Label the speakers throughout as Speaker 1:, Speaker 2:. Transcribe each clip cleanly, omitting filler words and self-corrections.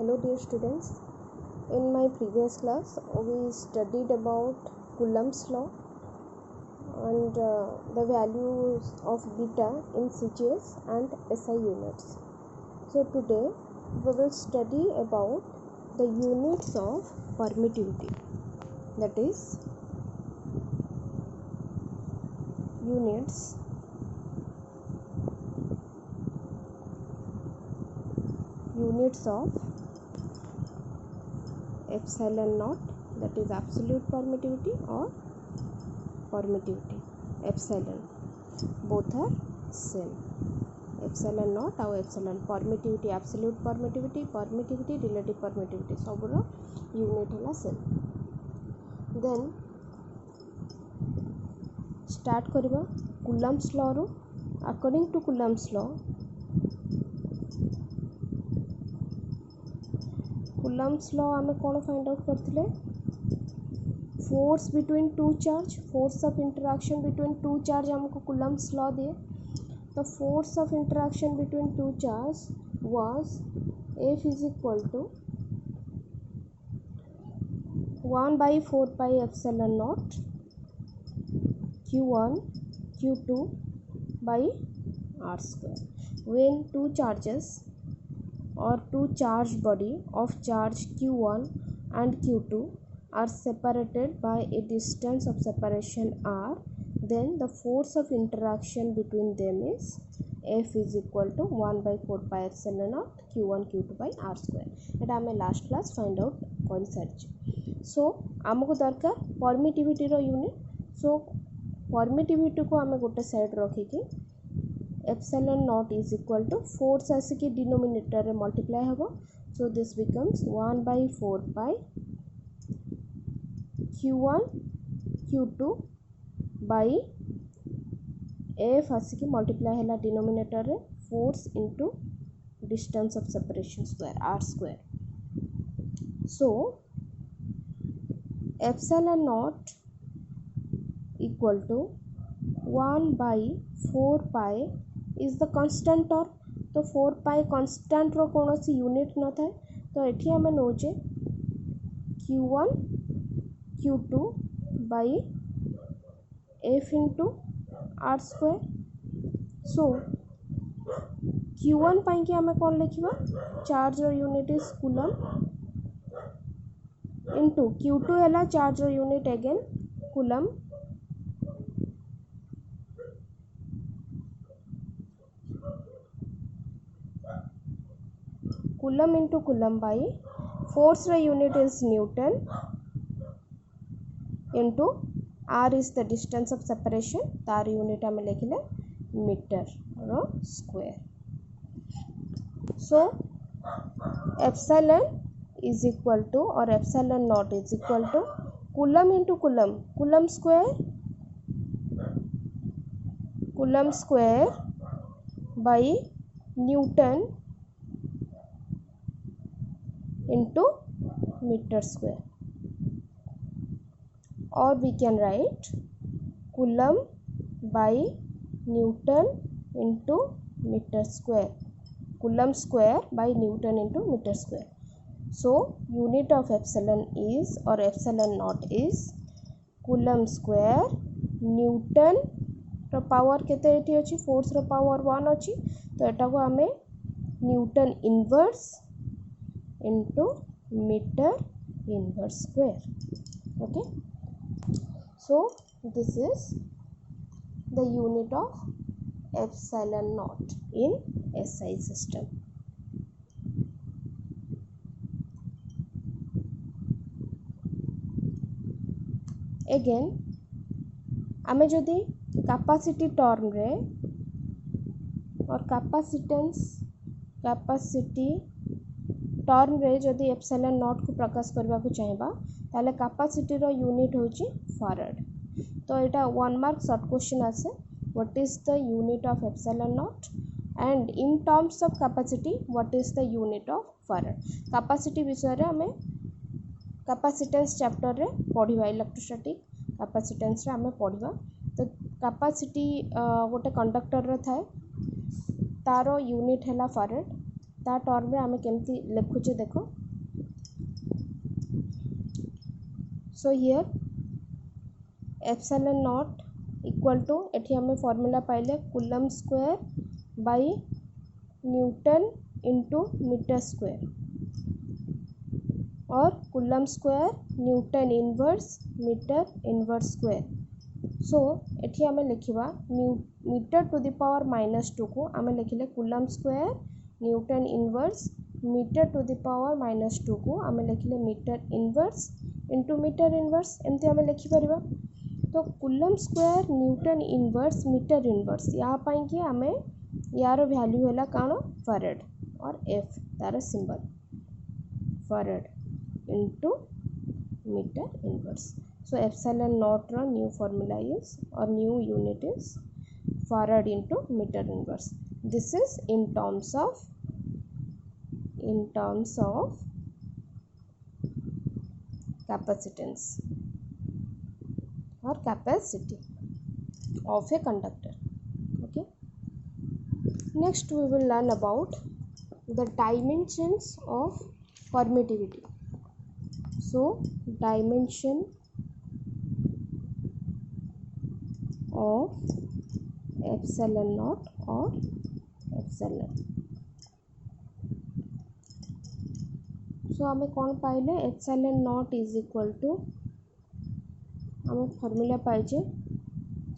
Speaker 1: Hello dear students, in my previous class we studied about Coulomb's law and the values of beta in CGS and SI units. So today we will study about the units of permittivity, that is units of epsilon naught, that is absolute permittivity, or permittivity. Epsilon, both are same. Epsilon naught और epsilon permittivity, absolute permittivity, relative permittivity सबुर unit है same. Then start करवा Coulomb's law रो. According to Coulomb's law, आमे कौन find out करथिले? Force between two charge, force of interaction between two charge हमको Coulomb's law दिए. The force of interaction between two charges was F is equal to 1 by 4 pi epsilon naught Q1 Q2 by R square. When two charges or two charged body of charge Q1 and Q2 are separated by a distance of separation R, then the force of interaction between them is F is equal to 1 by 4 pi epsilon naught Q1 Q2 by R square. एटा हमें last class find out कर सारी. So आमको दरकार permittivity रो unit. So permittivity को आम गोटे side रखिकी epsilon naught is equal to force आसिकी डिनोमिनेटर रे मल्टीप्लाई हेबो. So this becomes 1 by 4 pi Q1 Q2 by F आसिकी मल्टीप्लाई हैला डिनोमिनेटर रे force into distance of separation square R square. So epsilon naught equal to 1 by 4 pi is the constant term. तो 4 pi constant रो कौन सी unit न थाए. तो एठी हमें नोचे Q1 Q2 by F into R square. So Q1 पाई कि हमें कौन लिखिबा? चार्ज रो unit is Coulomb into Q2 हैला चार्ज रो unit again Coulomb into Coulomb by force रो unit is Newton into R is the distance of separation. तार unit हमें लिखले मीटर रो square. So epsilon is equal to or epsilon naught is equal to Coulomb into Coulomb square by Newton into meter square. Or we can write Coulomb by Newton into meter square. Coulomb square by Newton into meter square. So unit of epsilon is or epsilon naught is Coulomb square Newton रो power केते एठी अछि, force रो power 1 अछि. तो एटा को हमें Newton inverse into meter inverse square. Okay, so this is the unit of epsilon naught in SI system. Again आमे जदि कैपेसिटी टर्म रे और कैपेसिटी टर्म रे जदि एप्सिलॉन नॉट को प्रकाश करबा को चाहिबा ताले कैपेसिटी रो यूनिट होची फैराड. तो एटा 1 मार्क शॉर्ट क्वेश्चन आसे, what is the unit of epsilon not and in terms of capacity what is the unit of farad. Capacity विषय रे हमें कैपेसिटेंस चैप्टर रे पढिबा, इलेक्ट्रोस्टैटिक कैपेसिटेंस रे हमें पढिबा. तो कैपेसिटी गोटे कंडक्टर रे थाए, तारो यूनिट हैला फैराड. ता टर्म रे आमे केमती लिखुचे देखो. So here epsilon naught equal to एठी हमें फॉर्मूला पाइले coulomb square by newton into metre square और coulomb square newton inverse metre inverse square. So एठी आमे लिखिबा मीटर टू द पावर -2 को आमे लिखिले coulomb square newton inverse metre to the power -2 को आमे लिखिले metre inverse into metre inverse एमती आमे लिखि परिबा. तो coulomb square newton inverse metre inverse या पई कि आमे यार वैल्यू हैला कानो फैराड और एफ तार symbol farad into metre inverse. So epsilon naught ro new formula is or new unit is farad into meter inverse. This is in terms of capacitance or capacity of a conductor. Okay. Next we will learn about the dimensions of permittivity. So dimension of epsilon naught or epsilon. So आमे कौन पाइले epsilon naught is equal to आमे formula पाइजे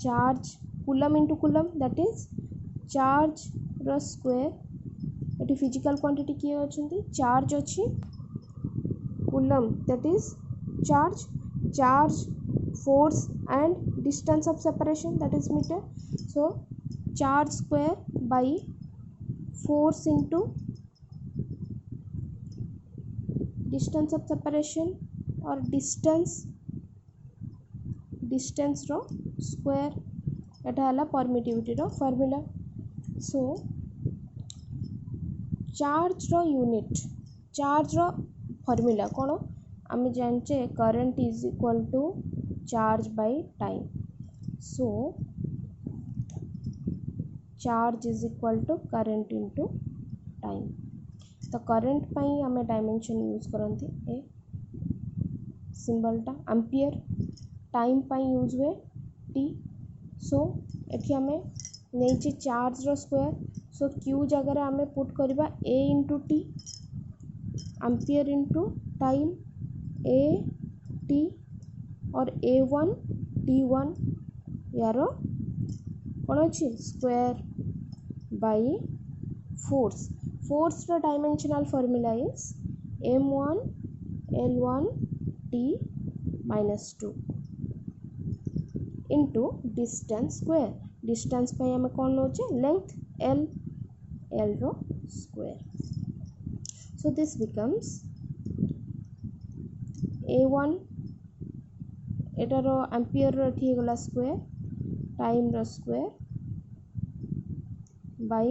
Speaker 1: charge coulomb into coulomb that is charge रो square एटी physical quantity किए अछंती charge अछि coulomb that is charge force and distance of separation that is meter. So charge square by force into distance of separation or distance रो square एटा हला permittivity रो formula. So charge रो unit charge रो formula कोन आमे जानचे current is equal to charge by time. So charge is equal to current into time. तो current पाई हमें dimension यूज करंती ए सिंबल टा एम्पियर टाइम पाई यूज हुए टी. सो एठी हमें नेचे चार्ज रो स्क्वायर. सो क्यू जगह रे हमें पुट करबा A into T ampere into time A T और a1 t1 यारो कौन अच्छी स्क्वायर बाय फोर्स रो dimensional formula is m1 l1 t -2 into distance square. Distance पे हमें कौन नोचे लेंथ l रो square. So this becomes a1 एटार एम्पियर रो एठी गला स्क्वायर टाइम रो square by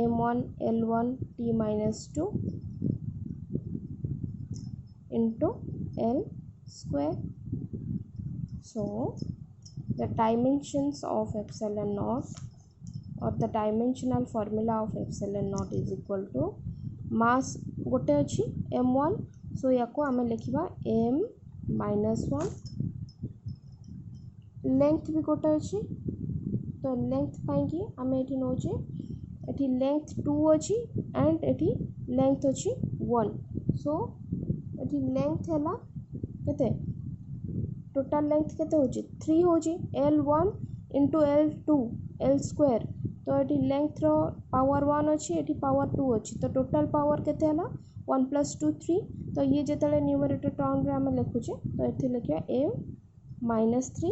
Speaker 1: m1 l1 t -2 into l square. So the dimensions of epsilon naught or the dimensional formula of epsilon naught is equal to mass गोटे अच्छी m1. सो याको आमे लिखिबा m -1 length भी गोटे अच्छी तो लेंथ पाई कि आमे एठी नोचे एठी लेंथ 2 अच्छी एंड एठी लेंथ अच्छी 1. सो एठी लेंथ हैला केते टोटल लेंथ केते होची 3 होची l1 into l2 l square. तो एठी लेंथ रो पावर 1 अच्छी एठी पावर 2 अच्छी तो टोटल पावर केते हैला 1 + 2 3. तो ये जिते न्यूमरेटर टर्म रे आम लिखुचे तो ये लिखा m -3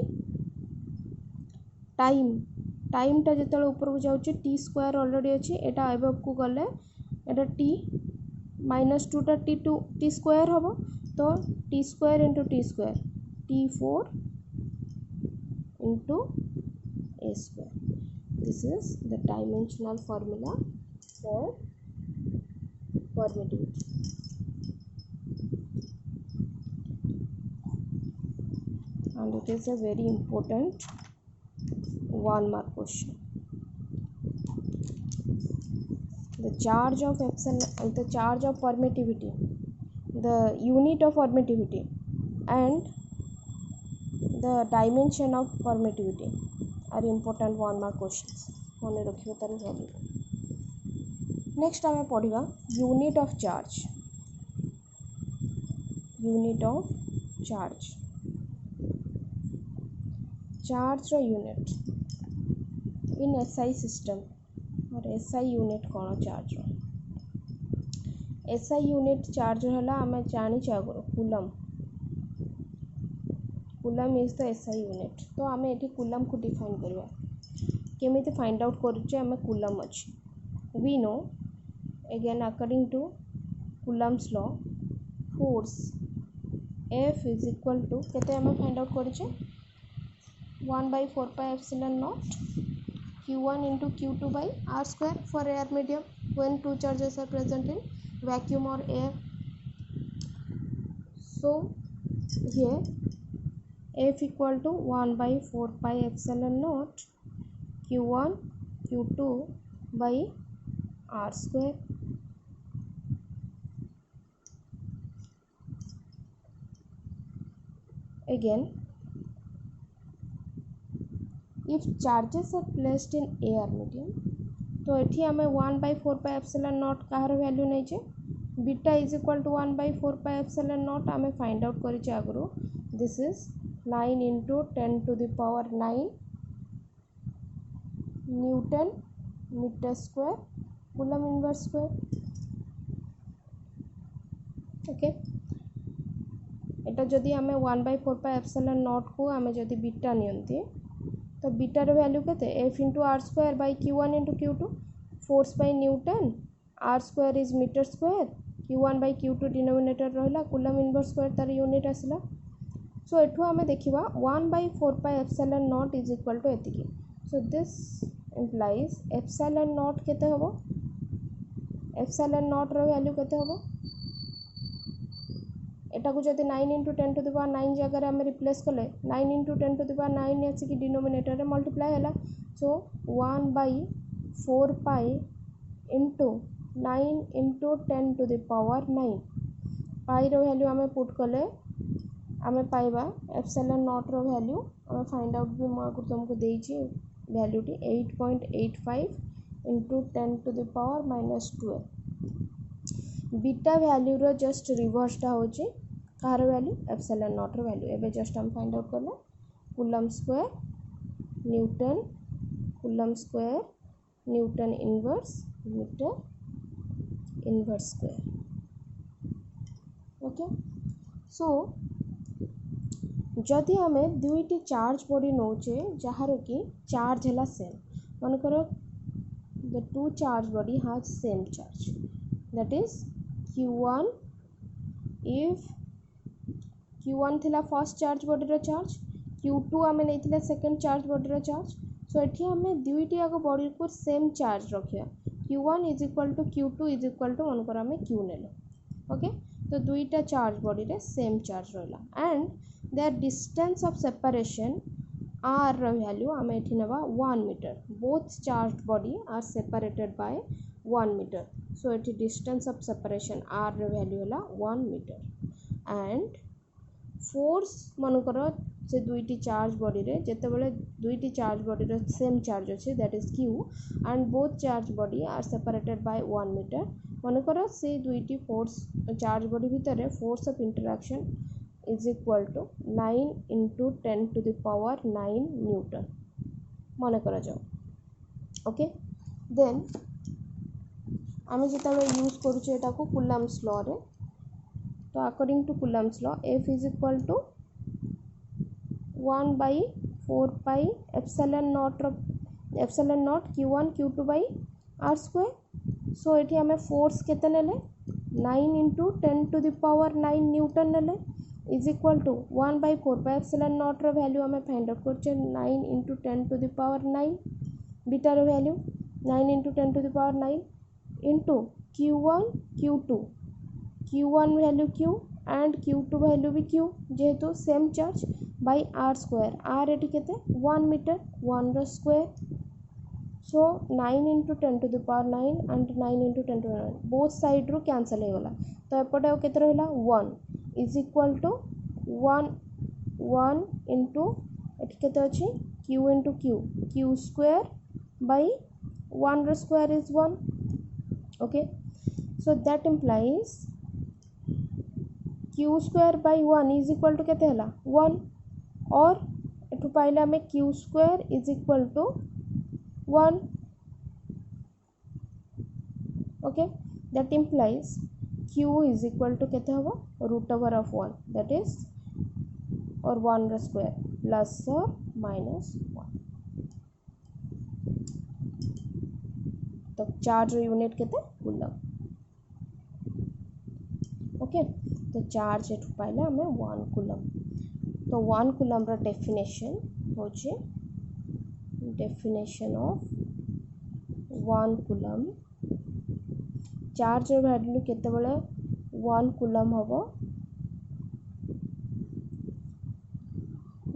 Speaker 1: टाइम टा जिते ऊपर को जाऊँ टी स्क्वायर ऑलरेडी अच्छी एटा एबव को गले एटा टी -2 टा टी स्क्वायर हम तो T square into T square t4 into a square. This is the dimensional formula for permittivity. And it is a very important 1 mark question. The charge of epsilon, the charge of permittivity, the unit of permittivity and the dimension of permittivity are important 1 mark questions मन रखियो तार value. Next आम पढ़ा unit of charge. Unit of charge, charge रो unit in SI system और SI unit कौन charge रो? SI unit charge है आम जानी आगर coulomb. Coulomb is the SI unit. तो आम ये कूलम को डिफाइन करवा केमी फाइंड आउट करें कूलम अच्छी। We know again according to coulomb's law force F is equal to केते आम फाइंड आउट करें 1/4 pi epsilon naught Q1 into Q2 by R square for air medium when two charges are present in vacuum or air. So here F equal to 1/4 pi epsilon naught Q1 Q2 by R square. Again, if charges are placed in air medium तो ये आम 1/4 pi epsilon naught कहार value नहीं चे beta is equal to 1/4 pi epsilon naught आम find out करें आगु। This is 9 into 10 to the power 9 newton metre square coulomb inverse square. Okay, एटा जदि आम 1/4 pi epsilon naught को आम जदि बीटा नियंती तो बीटार वैल्यू केते F into R square by Q1 into Q2 force by newton R square is metre square Q1 by Q2 denominator रहा कूलम इनवर्स स्क्वायर तार यूनिट आसला। सो एठू आम देखा 1/4 pi epsilon naught is equal to एतिकी। So this implies epsilon naught केते होबो? Epsilon naught रो वैल्यू केते होबो? एटा को जदि 9 into 10 to the power 9 जगह आम रिप्लेस कले 9 into 10 to the power 9 Ashik denominator रे मल्टीप्लाई है। सो 1/4 pi into 9 into 10 to the power 9 पाई रो वैल्यू आम पुट कले आम पाइबा एप्सिलॉन नॉट रो वैल्यू आम फाइंड आउट भी मुझे तुमको देइछि वैल्यू टी 8.85 into 10 to the power -12। Beta value रो जस्ट रिवर्सटा होची कार वैल्यू एप्सिलॉन नॉट रो वैल्यू। एबे जस्ट हम फाइंड आउट करले coulomb square newton coulomb square newton inverse metre inverse square. Okay, so जदि आम दुईटी चार्ज बॉडी नौचे जार कि चार्ज है सेम मन कर the two charge body has same charge that is Q1 if Q1 थिला फर्स्ट चार्ज बॉडी रो चार्ज Q2 आम नहीं सेकेंड चार्ज बॉडी रो चार्ज। सो ये आम दुईटी आग बॉडी को सेम चार्ज रखा Q1 is equal to Q2 is equal to मनकर आम Q ने। ओके, तो दुईटा चार्ज बॉडी रे सेम चार्ज रहा and their distance of separation R रो वैल्यू आम एठी नेबा 1 metre. Both charge body are separated by 1 metre. So एठी डिस्टेंस ऑफ सेपरेशन R रो वैल्यू है 1 मीटर एंड फोर्स मनकर से दुईटी चार्ज बॉडी रे जेते बेले दुईटी चार्ज बॉडी रे सेम चार्ज अच्छे that is Q and both charge body are separated by 1 metre मनकर से दुईटी फोर्स चार्ज बॉडी भितर force of interaction is equal to 9 into 10 to the power 9 newton मन करा जाओ। ओके, देन आम जिते यूज करूँ कूलम्स लॉ रे तो according to coulomb's law F is equal to 1/4 pi epsilon naught Q1 Q2 by R square। So ये आम फोर्स केते नेले 9 into 10 to the power 9 newton नेले is equal to 1/4 pi epsilon naught रो value आम find out कर 9 into 10 to the power 9 beta रो value 9 into 10 to the power 9 into Q1 Q1 value Q and Q2 value भी Q जेहेतु same charge by R square. R एटी केते 1 metre 1 रो square. So 9 into 10 to the power 9 and 9 into 10 to 9 both side रू cancel हो गला तो एपटे आ केते रहला 1 इज इक्वल टू 1 इंटू एटी केते अछि q into q square by 1 रो square is 1 okay so that implies q square by 1 is equal to केते हला 1 और एठू पाइले हमें q square is equal to 1 okay that implies q is equal to केते हबो root over of 1 that is or 1 रो स्क्वायर प्लस और माइनस 1 तो चार्ज यूनिट केते कूलम ओके तो चार्ज एठू पाइले हमें 1 कूलम तो 1 कूलम रो डेफिनेशन होचे definition of 1 coulomb charge value केते बेले 1 कूलम हबो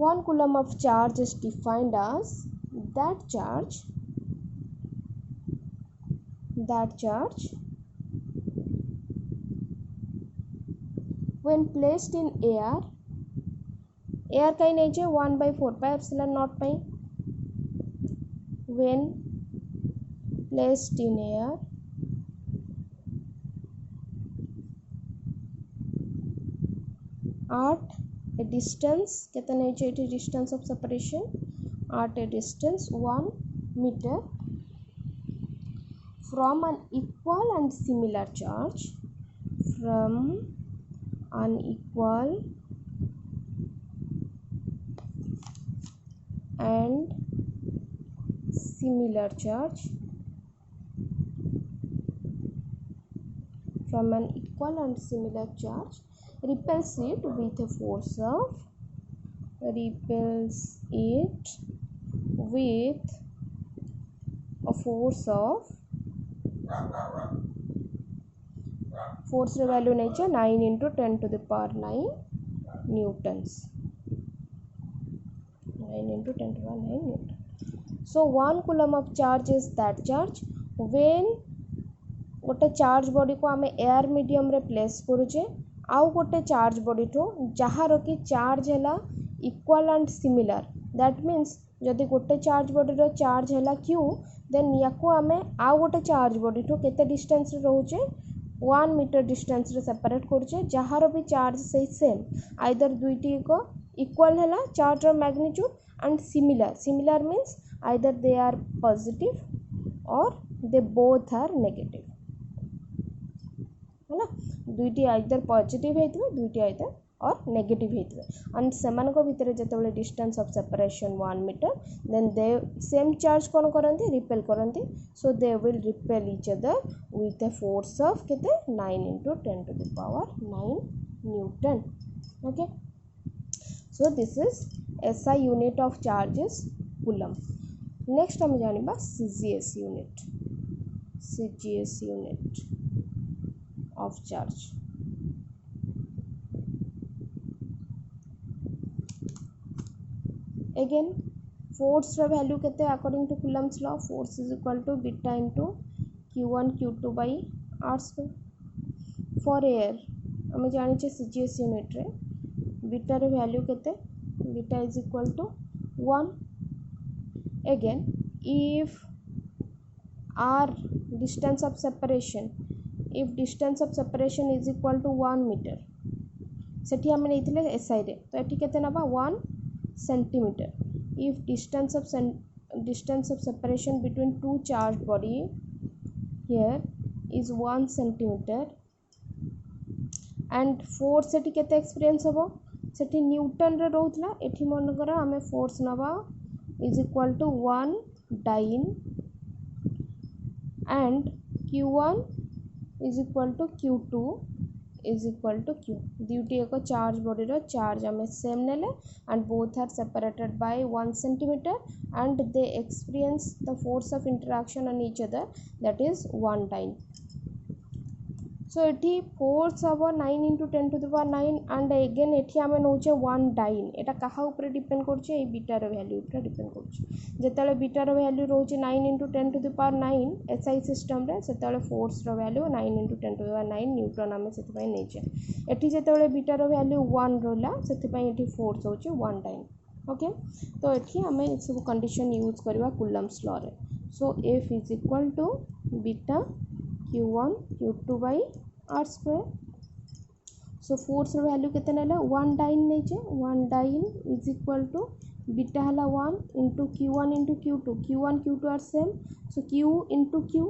Speaker 1: 1 coulomb of charge is defined as that charge when placed in air kai nahi che 1/4 pi epsilon naught pi when placed in air at a distance केते नहीं चाहिए distance of separation at a distance 1 meter from an equal and similar charge repels it with a force force value नहीं चाहिए 9 into 10 to the power 9 newtons 9 into 10 to the power 9 newton so 1 coulomb of charge is that charge when गोटे charge body को आम air medium रे place करुचे आउ गोटे charge body ठो जहार कि चार्ज है equal and similar that means जदि गोटे चार्ज बॉडी रो चार्ज है q देन याको आम आउ गोटे चार्ज बॉडी ठो केते डिस्टेंस रे रोचे 1 मीटर डिस्टेंस रे सेपरेट करुचे जहार भी चार्ज से सेम आइदर दुईटी को इक्वल है चार्ज रो magnitude and similar means either they are positive और दे बोथ आर नेगेटिव है ना दुईटी आइदर पॉजिटिव होइतबे दुईटी आइदर और नेगेटिव होइतबे एंड सेमान को भितर जतबेले distance of separation 1 metre then they same charge कोन करंती रिपेल करंती so they will repel each other with a force of केते 9 into 10 to the power 9 newton okay so this is SI unit of charge is coulomb next हम जानिबा CGS unit of charge again force रो value केते according to Coulomb's law force is equal to beta into q1 q2 by r square for air हम जानि छे CGS unit रे beta रो value केते beta is equal to 1 again if r distance of separation if distance of separation is equal to 1 meter सेठी हम नहीं SI रे तो एठी केते नबा 1 centimeter if distance of separation between two charged body here is 1 centimeter and force सेठी केते experience होबो सेठी Newton रे रहउतला एठी मन करा हमें फोर्स नबा is equal to 1 dyne and q1 is equal to q2 is equal to q duty एक charge body रो charge हमें same नेले and both are separated by 1 centimeter and they experience the force of interaction on each other that is 1 dyne सो एठी force हम 9 into 10 to the power 9 and again एठी आम नौचे 1 dine एटा कहा ऊपर depend कर बीटार value ऊपर डिपेंड कर जिते बीटार वैल्यू रोचे 9 into 10 to the power 9 SI system रे सेते फोर्स रो value 9 into 10 to the power 9 newton आम से नहींचे एठी जिते बीटार वैल्यू 1 रहा से फोर्स होची 1 डाइन ओके तो ये आम सब कंडीशन यूज करवा कूलम्स लॉ रे so F is equal to beta q1 q2 by r square so force रो वैल्यू केते नेला 1 डाइन नेचे 1 dyne is equal to beta हला 1 into q1 into q1 q2 are same so q into q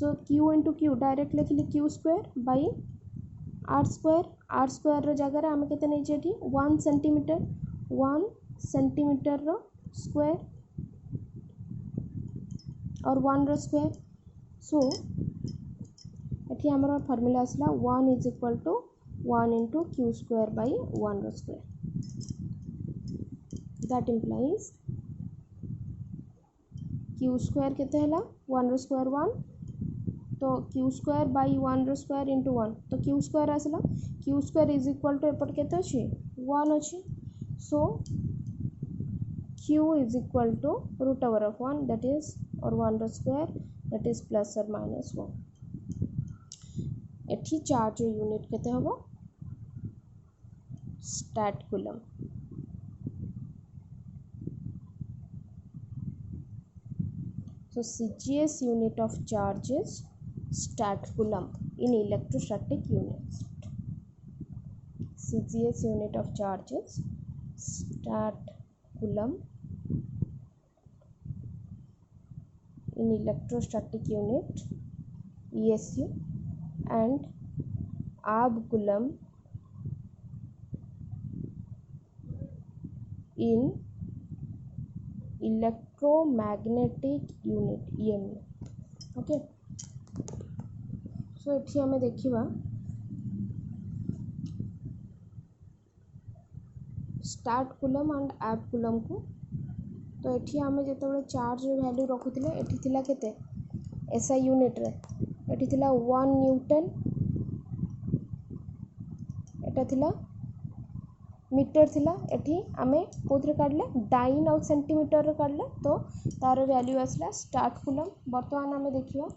Speaker 1: so q into q direct लिखली q square by r square रो जगह रे हम केते नेचे एठी 1 सेंटीमीटर रो स्क्वायर और 1 रो स्क्वायर सो ये आम फर्मूला आसला 1 is equal to 1 into Q square by 1 रो square that implies Q square केते हला 1 रो स्क्वायर 1 तो क्यू स्क्वायर बै 1 रो स्क्वायर इंटू 1 तो क्यू स्क्वायर आसला Q square is equal to एपट केते अछि 1 अछि so Q is equal to root over of 1 that is और 1 रो स्क्वायर दैट इज प्लस और माइनस 1 एठी चार्ज यूनिट केते हबो statcoulomb so CGS unit of charge is stat coulomb in electrostatic units CGS unit of charge is stat coulomb in electrostatic unit ESU and ab coulomb in electromagnetic unit EMU okay so एठी हमें देखिबा start coulomb and ab coulomb को तो एठी हमें जेतेबेले charge value रखुतिले एठी थिला केते एसआई यूनिट रे एठी थिला 1 न्यूटन एटा थिला मीटर थिला एठी आमे कोथरे काढले डाइन और सेंटीमीटर रे काढले तो तार वैल्यू आसला स्टार्ट कूलम वर्तमान आमे देखिबा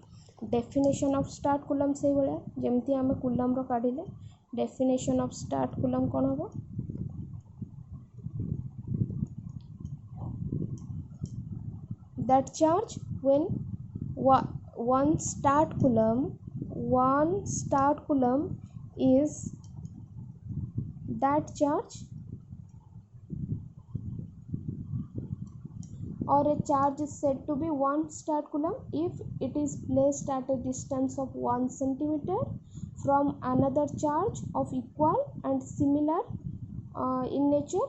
Speaker 1: डेफिनेशन ऑफ स्टार्ट कूलम से बळे जेमती आमे कूलम रो काढिले डेफिनेशन ऑफ स्टार्ट कूलम कोन होबो that charge when one start coulomb is that charge or a charge is said to be one start coulomb if it is placed at a distance of 1 centimeter from another charge of equal and similar in nature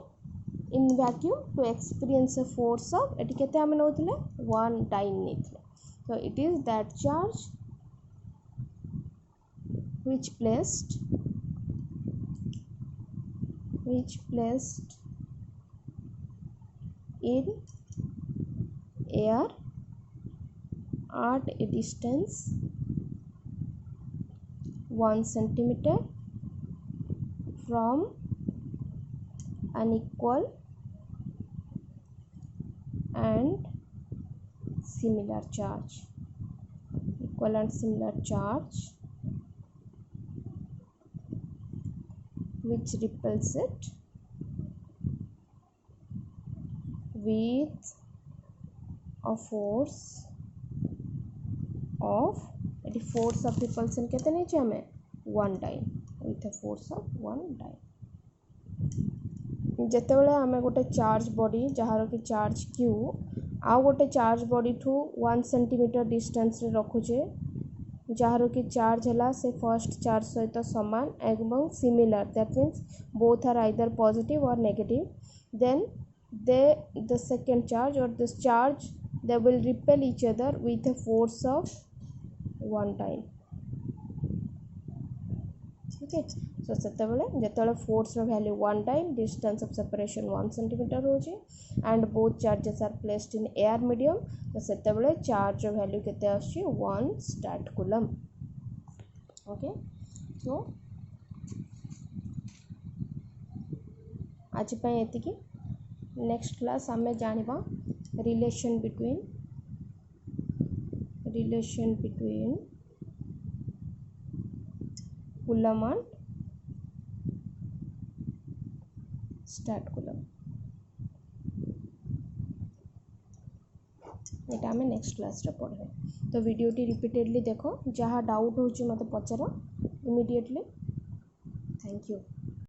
Speaker 1: in vacuum to experience a force of eighty केते हम नउतले 1 dine नेथले so it is that charge which placed in air at a distance 1 centimeter from an equal and similar charge which repels it with a force of force of repulsion केते नहीं छे हमें 1 dyne with a force of 1 dyne जेतेबेले आमे गोटे charge body जहार कि charge Q आ गोटे चार्ज बॉडी ठू 1 सेंटीमीटर डिस्टेंस रे रखुचे जहार कि चार्ज हला से फर्स्ट चार्ज सहित समान एवं similar that means both are either positive और negative then the second charge or this charge they will repel each other with a force of 1 time okay so जेतेबेले force रो value 1 time distance of separation 1 centimeter होची and both charges are placed in air medium तो सेतेबेले charge रो value केते आछी 1 start coulomb okay so आज एतिकी next class आम जानिबा relation between coulomb and statcoulomb ये आम नेक्स्ट क्लास रे पढ़े तो वीडियोटी रिपीटेडली देखो जहाँ डाउट हो मत पचार इमीडिएटली थैंक यू।